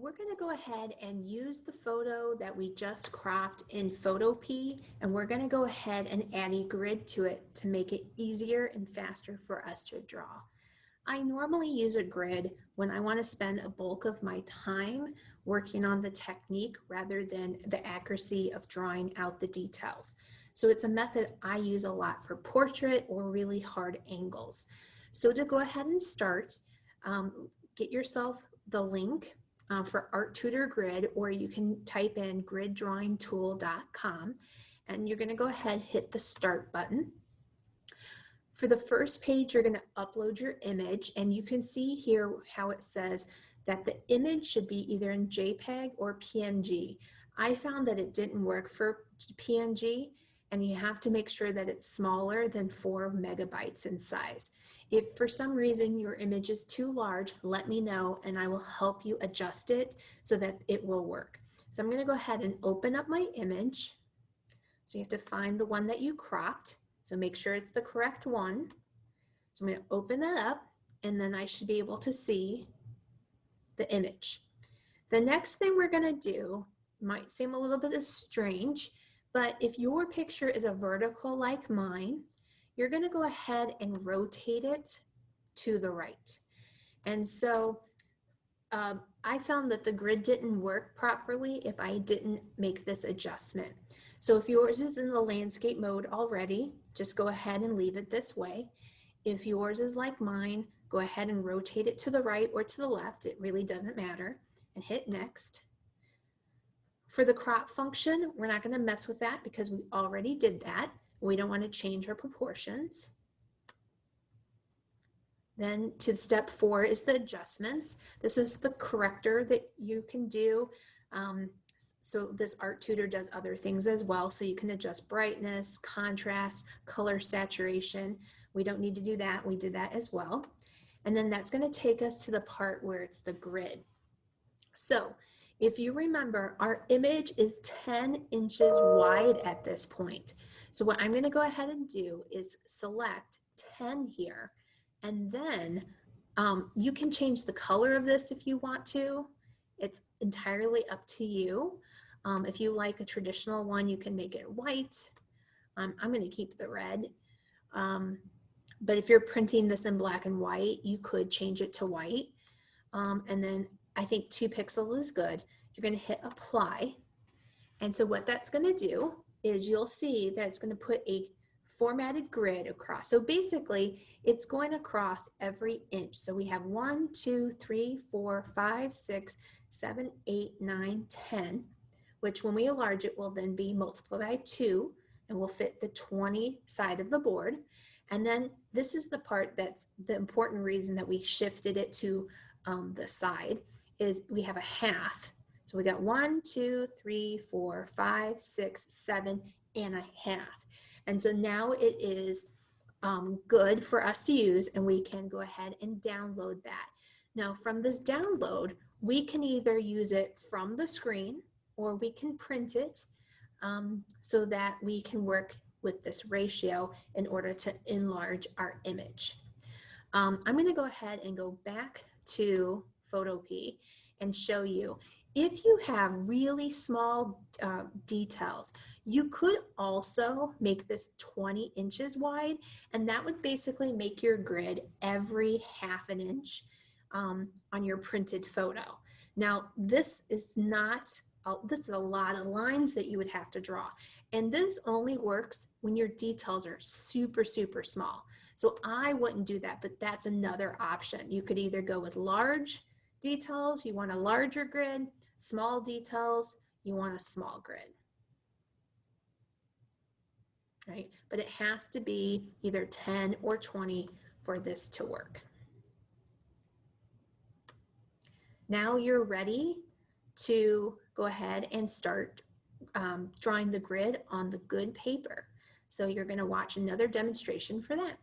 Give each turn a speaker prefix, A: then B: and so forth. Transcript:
A: We're going to go ahead and use the photo that we just cropped in Photopea, and we're going to go ahead and add a grid to it to make it easier and faster for us to draw. I normally use a grid when I want to spend a bulk of my time working on the technique rather than the accuracy of drawing out the details. So it's a method I use a lot for portrait or really hard angles. So to go ahead and start, get yourself the link for ArtTutor Grid, or you can type in griddrawingtool.com, and you're going to go ahead, hit the start button. For the first page, you're going to upload your image, and you can see here how it says that the image should be either in JPEG or PNG. I found that it didn't work for PNG, and you have to make sure that it's smaller than 4 megabytes in size. If for some reason your image is too large, let me know and I will help you adjust it so that it will work. So I'm going to go ahead and open up my image. So you have to find the one that you cropped. So make sure it's the correct one. So I'm going to open that up, and then I should be able to see the image. The next thing we're going to do might seem a little bit strange, but if your picture is a vertical like mine, you're going to go ahead and rotate it to the right. And so I found that the grid didn't work properly if I didn't make this adjustment. So if yours is in the landscape mode already, just go ahead and leave it this way. If yours is like mine, go ahead and rotate it to the right or to the left. It really doesn't matter, and hit next. For the crop function, we're not going to mess with that because we already did that. We don't want to change our proportions. Then to step 4 is the adjustments. This is the corrector that you can do. So this Art Tutor does other things as well. So you can adjust brightness, contrast, color saturation. We don't need to do that. We did that as well. And then that's going to take us to the part where it's the grid. So if you remember, our image is 10 inches wide at this point. So what I'm going to go ahead and do is select 10 here, and then you can change the color of this if you want to. It's entirely up to you. If you like a traditional one, you can make it white. I'm going to keep the red. But if you're printing this in black and white, you could change it to white. And then I think 2 pixels is good. You're going to hit apply. And so what that's going to do is you'll see that it's going to put a formatted grid across. So basically it's going across every inch. So we have 1, 2, 3, 4, 5, 6, 7, 8, 9, 10, which when we enlarge it will then be multiplied by 2 and will fit the 20 side of the board. And then this is the part that's the important reason that we shifted it to the side is we have a half. So we got 1, 2, 3, 4, 5, 6, 7, and a half. And so now it is good for us to use, and we can go ahead and download that. Now from this download, we can either use it from the screen or we can print it so that we can work with this ratio in order to enlarge our image. I'm going to go ahead and go back to Photopea and show you. If you have really small details, you could also make this 20 inches wide, and that would basically make your grid every half an inch on your printed photo. Now, this is a lot of lines that you would have to draw, and this only works when your details are super, super small. So I wouldn't do that, but that's another option. You could either go with large details, you want a larger grid, small details, you want a small grid. Right? But it has to be either 10 or 20 for this to work. Now you're ready to go ahead and start drawing the grid on the good paper. So you're going to watch another demonstration for that.